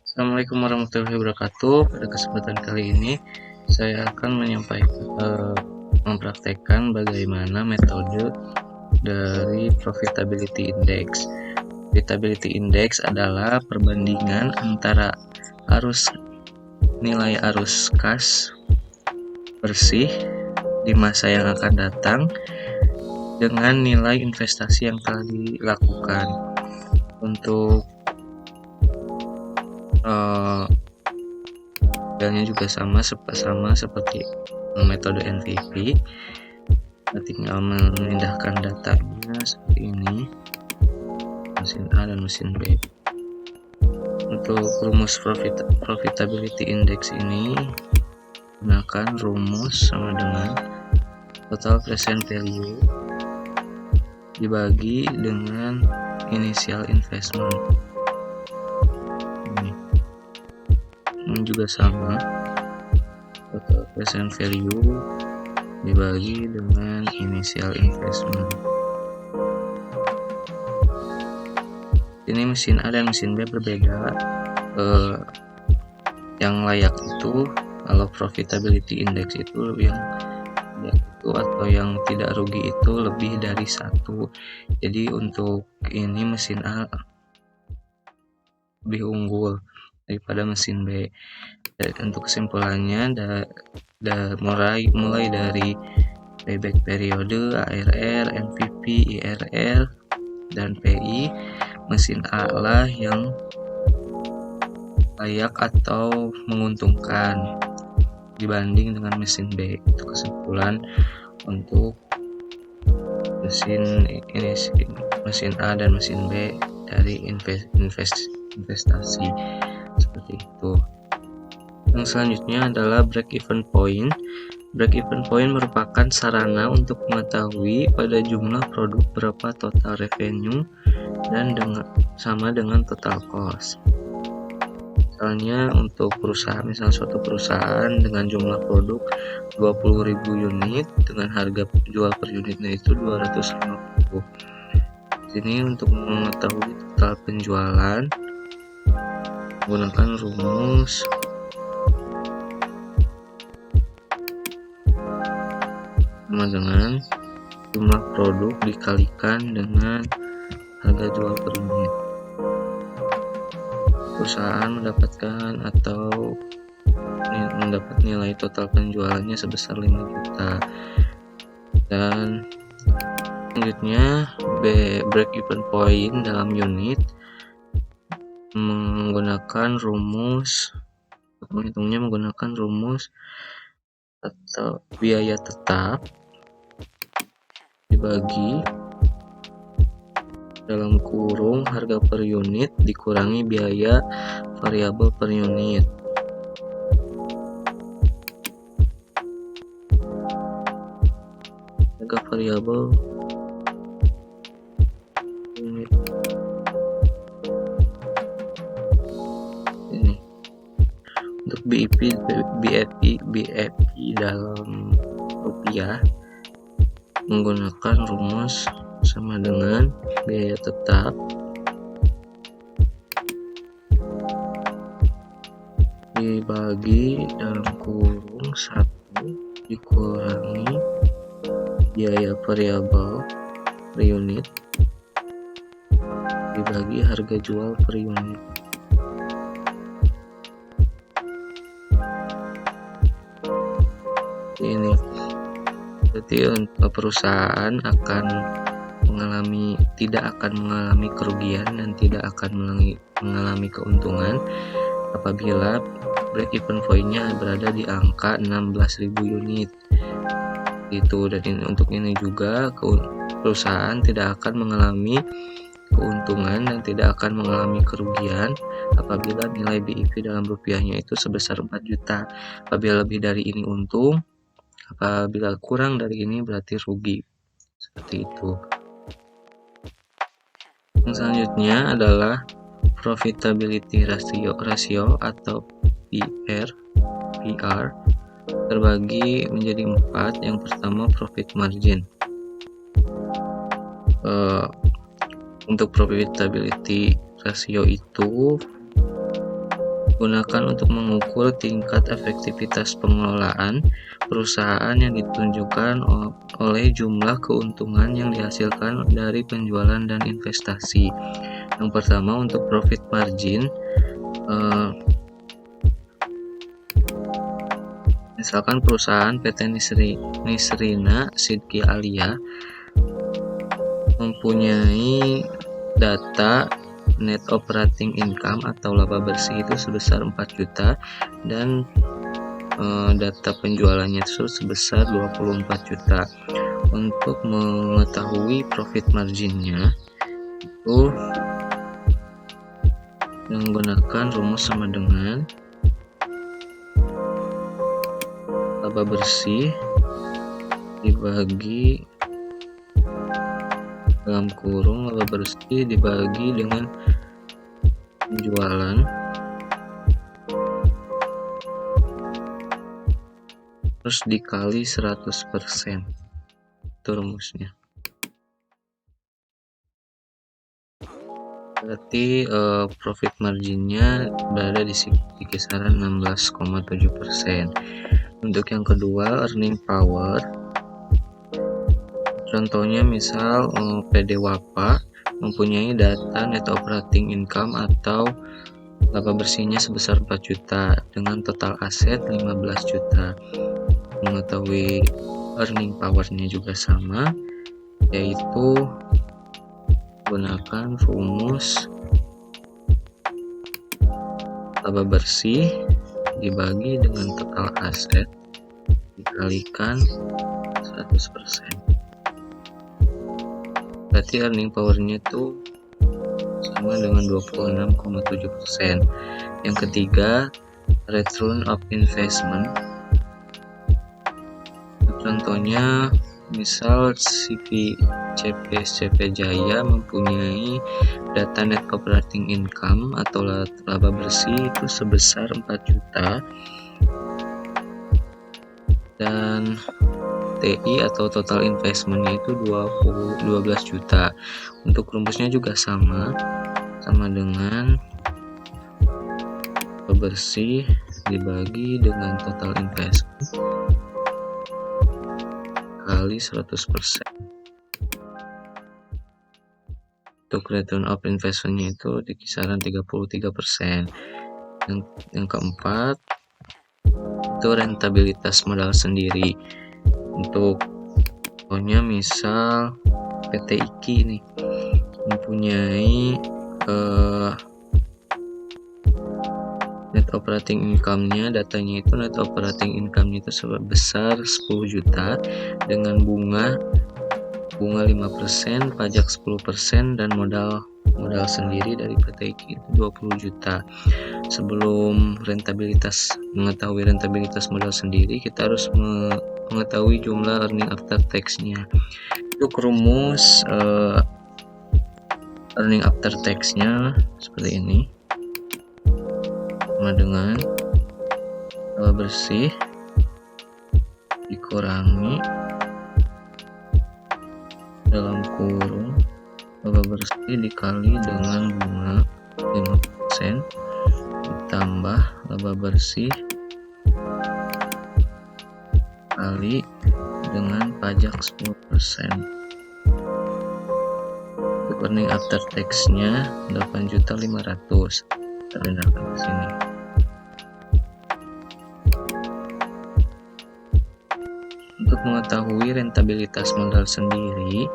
Assalamualaikum warahmatullahi wabarakatuh. Pada kesempatan kali ini saya akan mempraktekkan bagaimana metode dari profitability index. Profitability index adalah perbandingan antara nilai arus kas bersih di masa yang akan datang dengan nilai investasi yang telah dilakukan. Untuk modelnya juga sama seperti metode NVP. Kita tinggal memindahkan datanya seperti ini, mesin A dan mesin B. Untuk rumus profitability index ini gunakan rumus sama dengan total present value dibagi dengan initial investment. Ini juga sama, total present value dibagi dengan initial investment. Ini mesin A dan mesin B berbeda. Yang layak itu kalau profitability index itu yang atau yang tidak rugi itu lebih dari 1. Jadi untuk ini mesin A lebih unggul daripada mesin B. Dan untuk kesimpulannya mulai dari payback periode, ARR, NPV, IRR, dan PI, mesin A lah yang layak atau menguntungkan dibanding dengan mesin B. Itu kesimpulan untuk mesin A dan mesin B dari investasi seperti itu. Yang selanjutnya adalah break even point. Break even point merupakan sarana untuk mengetahui pada jumlah produk berapa total revenue dan sama dengan total cost. Misalnya untuk suatu perusahaan dengan jumlah produk 20.000 unit dengan harga jual per unitnya itu 250. Ini untuk mengetahui total penjualan menggunakan rumus sama dengan jumlah produk dikalikan dengan harga jual per unit. Perusahaan mendapat nilai total penjualannya sebesar 5 juta. Dan selanjutnya break even point dalam unit menggunakan rumus atau biaya tetap dibagi dalam kurung harga per unit dikurangi biaya variabel per unit. Harga variabel unit ini untuk BEP dalam rupiah menggunakan rumus sama dengan biaya tetap dibagi dalam kurung 1 dikurangi biaya variabel per unit dibagi harga jual per unit. Ini berarti untuk perusahaan tidak akan mengalami kerugian dan tidak akan mengalami keuntungan apabila break even point-nya berada di angka 16.000 unit. Dan untuk ini juga perusahaan tidak akan mengalami keuntungan dan tidak akan mengalami kerugian apabila nilai BEP dalam rupiahnya itu sebesar 4 juta. Apabila lebih dari ini untung, apabila kurang dari ini berarti rugi. Seperti itu. Yang selanjutnya adalah profitability ratio atau PR terbagi menjadi 4. Yang pertama profit margin. Untuk profitability ratio itu Gunakan untuk mengukur tingkat efektivitas pengelolaan perusahaan yang ditunjukkan oleh jumlah keuntungan yang dihasilkan dari penjualan dan investasi. Yang pertama, untuk profit margin, misalkan perusahaan PT Nisrina Sidki Alia mempunyai data net operating income atau laba bersih itu sebesar 4 juta dan data penjualannya itu sebesar 24 juta. Untuk mengetahui profit marginnya itu menggunakan rumus sama dengan laba bersih dibagi dalam kurung laba bersih dibagi dengan penjualan terus dikali 100%. Itu rumusnya. Berarti profit marginnya berada di kisaran 16,7%. Untuk yang kedua, earning power. Contohnya misal PD Wapa mempunyai data net operating income atau laba bersihnya sebesar 4 juta dengan total aset 15 juta. Mengetahui earning powernya juga sama, yaitu gunakan rumus laba bersih dibagi dengan total aset dikalikan 100%. Berarti earning powernya itu sama dengan 26,7%. Yang ketiga, return of investment. Contohnya misal CP Jaya mempunyai data net operating income atau laba bersih itu sebesar 4 juta dan TI atau total investmentnya itu 12 juta. Untuk rumusnya juga sama dengan laba bersih dibagi dengan total investment kali 100%. Untuk return of investmentnya itu di kisaran 33%. Yang keempat itu rentabilitas modal sendiri. Untuk contohnya misal PT IKI nih mempunyai net operating income-nya, datanya itu net operating income-nya itu sebesar 10 juta dengan bunga 5%, pajak 10% dan modal sendiri dari PT IKI itu 20 juta. Sebelum mengetahui rentabilitas modal sendiri, kita harus mengetahui jumlah earning after tax-nya. Untuk rumus earning after tax-nya seperti ini, sama dengan laba bersih dikurangi dalam kurung laba bersih dikali dengan bunga 5% ditambah laba bersih kali dengan pajak 10%. Untuk earning after tax-nya 8.500.000. Kita pindahkan ke sini. Untuk mengetahui rentabilitas modal sendiri,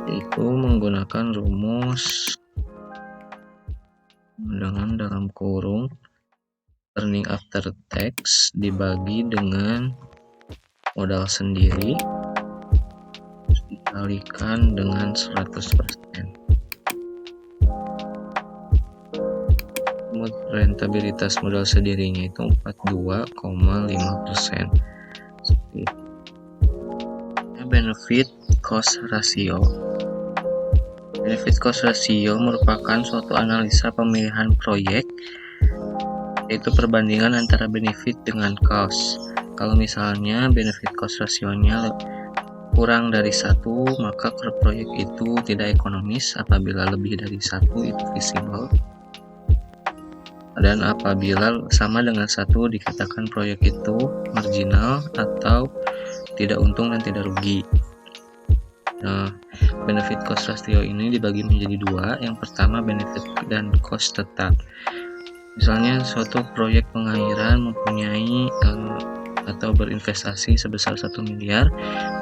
yaitu menggunakan rumus dengan dalam kurung earning after tax dibagi dengan modal sendiri dikalikan dengan 100%. Rentabilitas modal sendirinya itu 42,5%. Benefit cost ratio. Benefit cost ratio merupakan suatu analisa pemilihan proyek, yaitu perbandingan antara benefit dengan cost. Kalau misalnya benefit cost ratio-nya kurang dari 1, maka proyek itu tidak ekonomis. Apabila lebih dari 1 itu feasible. dan apabila sama dengan 1 dikatakan proyek itu marginal atau tidak untung dan tidak rugi. Nah, benefit cost ratio ini dibagi menjadi 2. Yang pertama benefit dan cost tetap. Misalnya suatu proyek pengairan mempunyai atau berinvestasi sebesar 1 miliar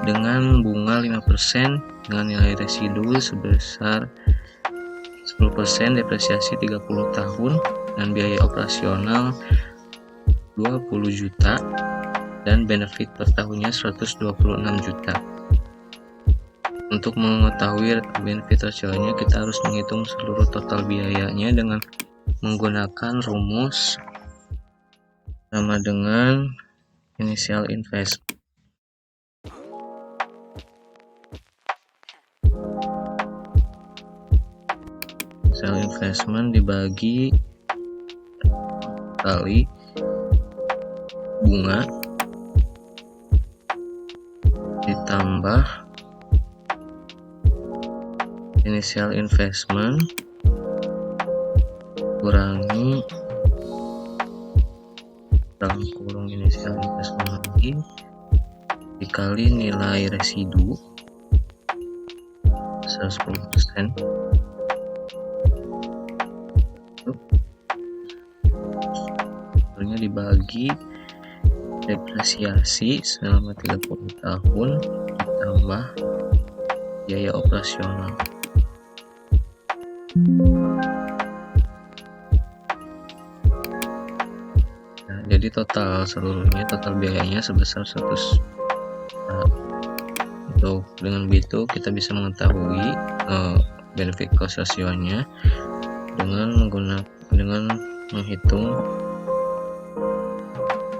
dengan bunga 5% dengan nilai residu sebesar 10%, depresiasi 30 tahun dan biaya operasional 20 juta dan benefit per tahunnya 126 juta. Untuk mengetahui benefit ratio-nya, kita harus menghitung seluruh total biayanya dengan menggunakan rumus sama dengan initial invest. Initial investment dibagi kali bunga ditambah initial investment kurangi dalam kurung initial investment lagi dikali nilai residu 10%, dibagi depresiasi selama 30 tahun ditambah biaya operasional. Nah, jadi total biayanya sebesar 100. Dengan begitu kita bisa mengetahui benefit cost ratio-nya dengan menghitung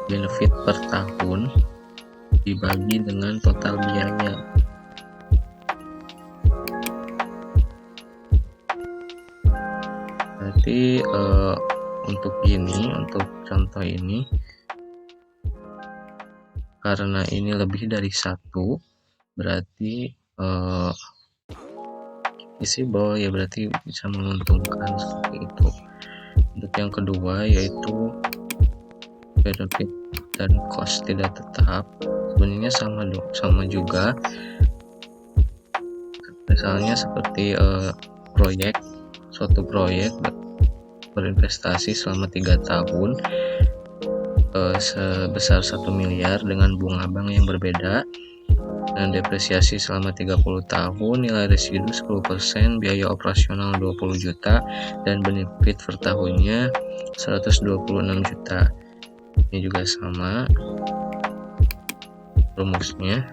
benefit per tahun dibagi dengan total biaya. Berarti untuk contoh ini, karena ini lebih dari 1, berarti visible ya, berarti bisa menguntungkan seperti itu. Untuk yang kedua yaitu benefit dan cost tidak tetap, sebenarnya sama juga. Misalnya seperti suatu proyek berinvestasi selama 3 tahun sebesar 1 miliar dengan bunga bank yang berbeda dan depresiasi selama 30 tahun, nilai residu 10%, biaya operasional 20 juta dan benefit per tahunnya 126 juta. Ini juga sama rumusnya,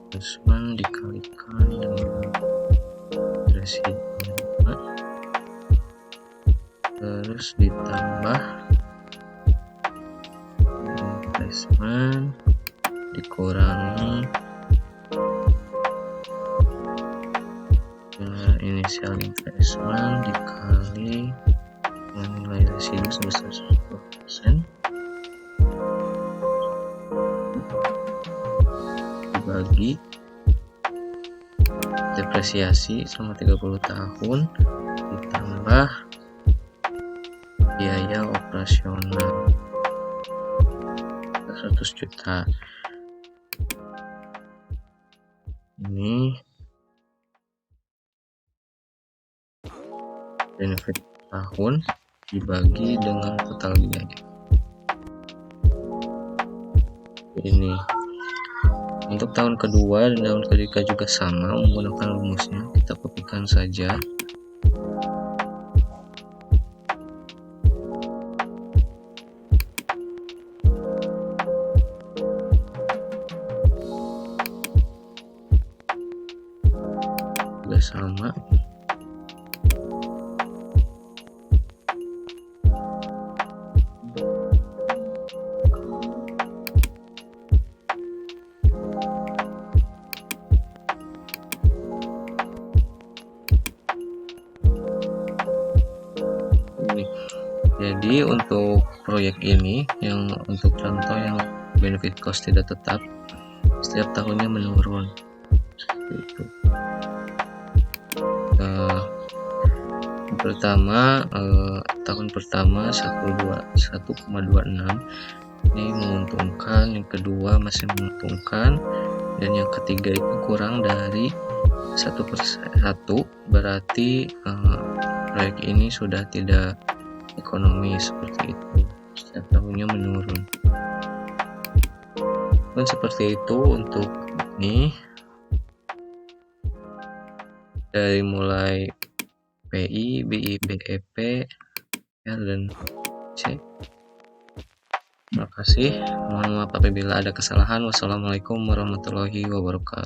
investment dikalikan dengan residu terus ditambah investment dikurangi initial investment dikali dengan nilai residu sebesar 10% dibagi depresiasi selama 30 tahun ditambah biaya operasional 100 juta. Ini benefit tahun dibagi dengan total biaya. Ini untuk tahun kedua dan tahun ketiga juga sama menggunakan rumusnya, kita kopikan saja. Juga sama. Jadi untuk proyek ini, yang untuk contoh yang benefit cost tidak tetap, setiap tahunnya menurun seperti itu. Pertama tahun pertama 1,26 ini menguntungkan, yang kedua masih menguntungkan, dan yang ketiga itu kurang dari 1%, berarti proyek ini sudah tidak ekonomis seperti itu, setiap tahunnya menurun. Dan seperti itu untuk ini, dari mulai PI, BI, BEP, L, dan C. Terima kasih. Mohon maaf apabila ada kesalahan. Wassalamualaikum warahmatullahi wabarakatuh.